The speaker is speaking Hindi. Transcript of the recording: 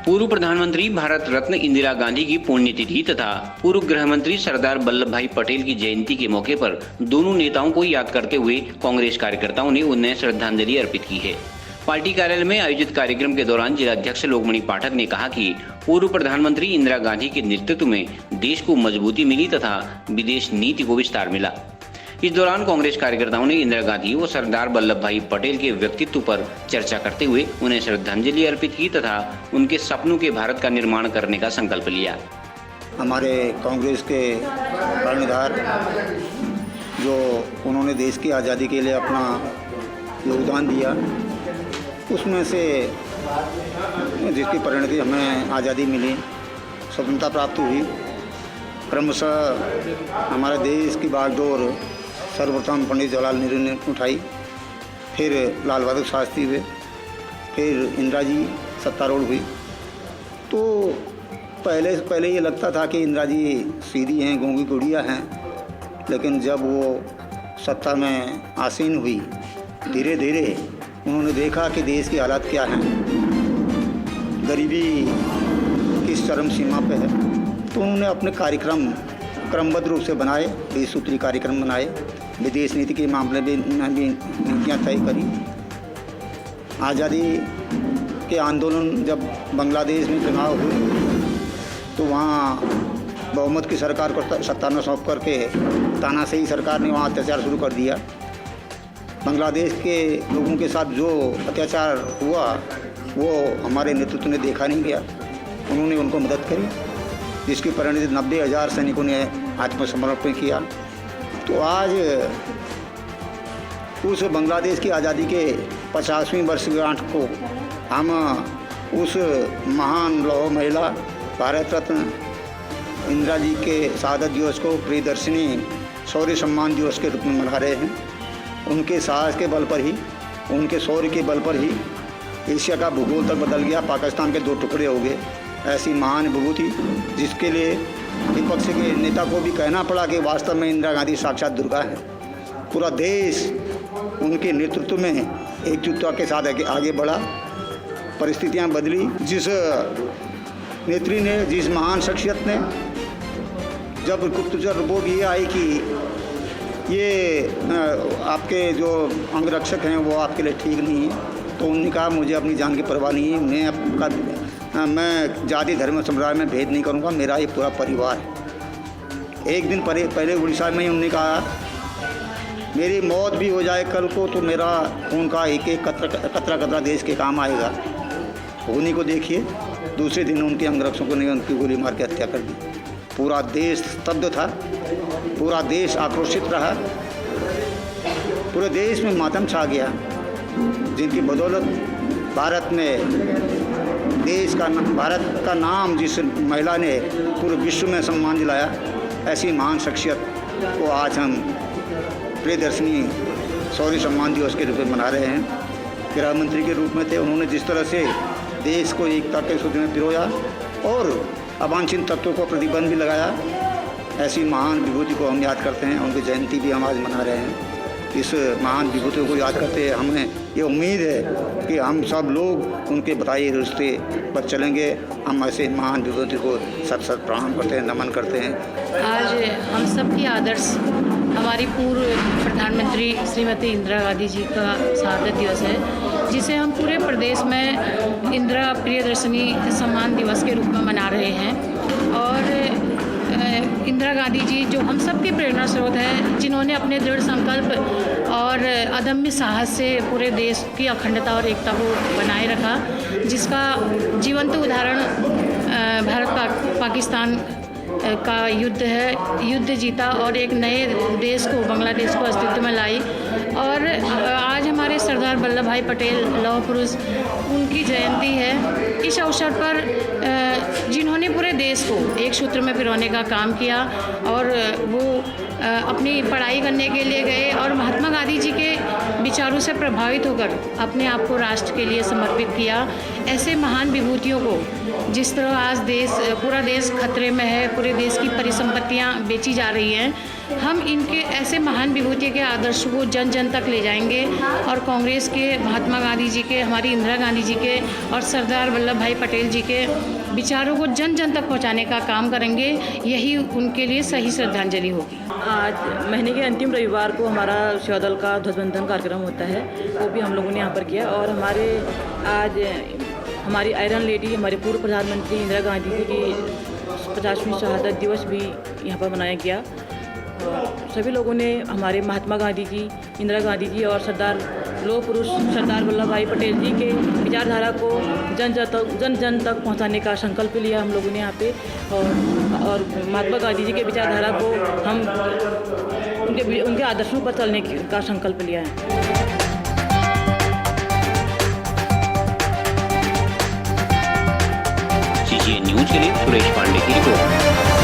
पूर्व प्रधानमंत्री भारत रत्न इंदिरा गांधी की पुण्यतिथि तथा पूर्व गृह मंत्री सरदार वल्लभ भाई पटेल की जयंती के मौके पर दोनों नेताओं को याद करते हुए कांग्रेस कार्यकर्ताओं ने उन्हें श्रद्धांजलि अर्पित की है। पार्टी कार्यालय में आयोजित कार्यक्रम के दौरान जिलाध्यक्ष लोकमणि पाठक ने कहा कि पूर्व प्रधानमंत्री इंदिरा गांधी के नेतृत्व में देश को मजबूती मिली तथा विदेश नीति को विस्तार मिला। इस दौरान कांग्रेस कार्यकर्ताओं ने इंदिरा गांधी व सरदार वल्लभ भाई पटेल के व्यक्तित्व पर चर्चा करते हुए उन्हें श्रद्धांजलि अर्पित की तथा उनके सपनों के भारत का निर्माण करने का संकल्प लिया। हमारे कांग्रेस के कर्णधार जो उन्होंने देश की आज़ादी के लिए अपना योगदान दिया, उसमें से जिसकी परिणति हमें आज़ादी मिली, स्वतंत्रता प्राप्त हुई, क्रमशः हमारे देश की बागडोर सर्वप्रथम पंडित जवाहरलाल नेहरू ने उठाई, फिर लाल बहादुर शास्त्री हुए, फिर इंदिरा जी सत्तारूढ़ हुई। तो पहले ये लगता था कि इंदिरा जी सीधी हैं, गूंगी गुड़िया हैं, लेकिन जब वो सत्ता में आसीन हुई, धीरे धीरे उन्होंने देखा कि देश की हालत क्या है, गरीबी किस चरम सीमा पे है, तो उन्होंने अपने कार्यक्रम क्रमबद्ध रूप से बनाए, 20 सूत्री कार्यक्रम बनाए, विदेश नीति के मामले में भी नीतियाँ तय करी। आज़ादी के आंदोलन जब बांग्लादेश में चुनाव हुए तो वहाँ बहुमत की सरकार को सत्ता में सौंप करके तानाशाही सरकार ने वहाँ अत्याचार शुरू कर दिया। बांग्लादेश के लोगों के साथ जो अत्याचार हुआ वो हमारे नेतृत्व ने देखा नहीं गया, उन्होंने उनको मदद करी, जिसकी परिणति 90,000 सैनिकों ने आत्मसमर्पण किया। तो आज उस बांग्लादेश की आज़ादी के 50वीं वर्षगांठ को हम उस महान लौह महिला भारत रत्न इंदिरा जी के शहादत दिवस को प्रियदर्शिनी शौर्य सम्मान दिवस के रूप में मना रहे हैं। उनके साहस के बल पर ही, उनके शौर्य के बल पर ही एशिया का भूगोल तक बदल गया, पाकिस्तान के 2 टुकड़े हो गए। ऐसी महान विभूति जिसके लिए विपक्ष के नेता को भी कहना पड़ा कि वास्तव में इंदिरा गांधी साक्षात दुर्गा है। पूरा देश उनके नेतृत्व में एकजुटता के साथ आगे बढ़ा, परिस्थितियां बदली। जिस नेत्री ने, जिस महान शख्सियत ने, जब गुप्तचर रिपोर्ट ये आई कि ये आपके जो अंगरक्षक हैं वो आपके लिए ठीक नहीं है, तो उन्होंने कहा मुझे अपनी जान की परवाह नहीं है, मैं जाति धर्म समुदाय में भेद नहीं करूंगा, मेरा ये पूरा परिवार है। एक दिन पहले उड़ीसा में ही उन्होंने कहा मेरी मौत भी हो जाए कल को तो मेरा खून का एक एक कतरा देश के काम आएगा। उन्हीं को देखिए, दूसरे दिन उनके अंगरक्षकों ने उनकी गोली मार के हत्या कर दी। पूरा देश स्तब्ध था, पूरा देश आक्रोशित रहा, पूरे देश में मातम छा गया, जिनकी बदौलत भारत का नाम जिस महिला ने पूरे विश्व में सम्मान दिलाया, ऐसी महान शख्सियत को आज हम प्रियदर्शिनी शौर्य सम्मान दिवस के रूप में मना रहे हैं। गृह मंत्री के रूप में थे, उन्होंने जिस तरह से देश को एकता के सूत्र में पिरोया और अवांछित तत्वों को प्रतिबंध भी लगाया, ऐसी महान विभूति को हम याद करते हैं। उनकी जयंती भी हम आज मना रहे हैं। इस महान विभूतियों को याद करते हमें ये उम्मीद है कि हम सब लोग उनके बताए रास्ते पर चलेंगे। हम ऐसे महान विभूति को सत प्रणाम करते हैं, नमन करते हैं। आज हम सब की आदर्श हमारी पूर्व प्रधानमंत्री श्रीमती इंदिरा गांधी जी का शहादत दिवस है, जिसे हम पूरे प्रदेश में इंदिरा प्रियदर्शिनी सम्मान दिवस के रूप में मना रहे हैं। और इंदिरा गांधी जी जो हम सब के प्रेरणा स्रोत हैं, जिन्होंने अपने दृढ़ संकल्प और अदम्य साहस से पूरे देश की अखंडता और एकता को बनाए रखा, जिसका जीवंत उदाहरण भारत पाकिस्तान का युद्ध है। युद्ध जीता और एक नए देश को, बांग्लादेश को अस्तित्व में लाई। और आज हमारे सरदार वल्लभ भाई पटेल लौह पुरुष, उनकी जयंती है। इस अवसर पर जिन्होंने पूरे देश को एक सूत्र में पिरोने का काम किया और वो अपनी पढ़ाई करने के लिए गए और महात्मा गांधी जी के विचारों से प्रभावित होकर अपने आप को राष्ट्र के लिए समर्पित किया। ऐसे महान विभूतियों को जिस तरह आज पूरा देश खतरे में है, पूरे देश की परिसंपत्तियां बेची जा रही हैं, हम इनके ऐसे महान विभूतियों के आदर्शों को जन जन तक ले जाएंगे और कांग्रेस के, महात्मा गांधी जी के, हमारी इंदिरा गांधी जी के और सरदार वल्लभ भाई पटेल जी के विचारों को जन जन तक पहुंचाने का काम करेंगे। यही उनके लिए सही श्रद्धांजलि होगी। आज महीने के अंतिम रविवार को हमारा सेवा दल का ध्वजवंदन कार्यक्रम होता है, वो भी हम लोगों ने यहाँ पर किया। और आज हमारी आयरन लेडी, हमारे पूर्व प्रधानमंत्री इंदिरा गांधी जी की 50वीं शहादत दिवस भी यहाँ पर मनाया गया। और सभी लोगों ने हमारे महात्मा गांधी जी, इंदिरा गांधी जी और लौह पुरुष सरदार वल्लभ भाई पटेल जी के विचारधारा को जन जन तक पहुंचाने का संकल्प लिया हम लोगों ने यहाँ पे। और महात्मा गांधी जी के विचारधारा को हम उनके आदर्शों पर चलने का संकल्प लिया है। CGN न्यूज के लिए सुरेश पांडे की रिपोर्ट।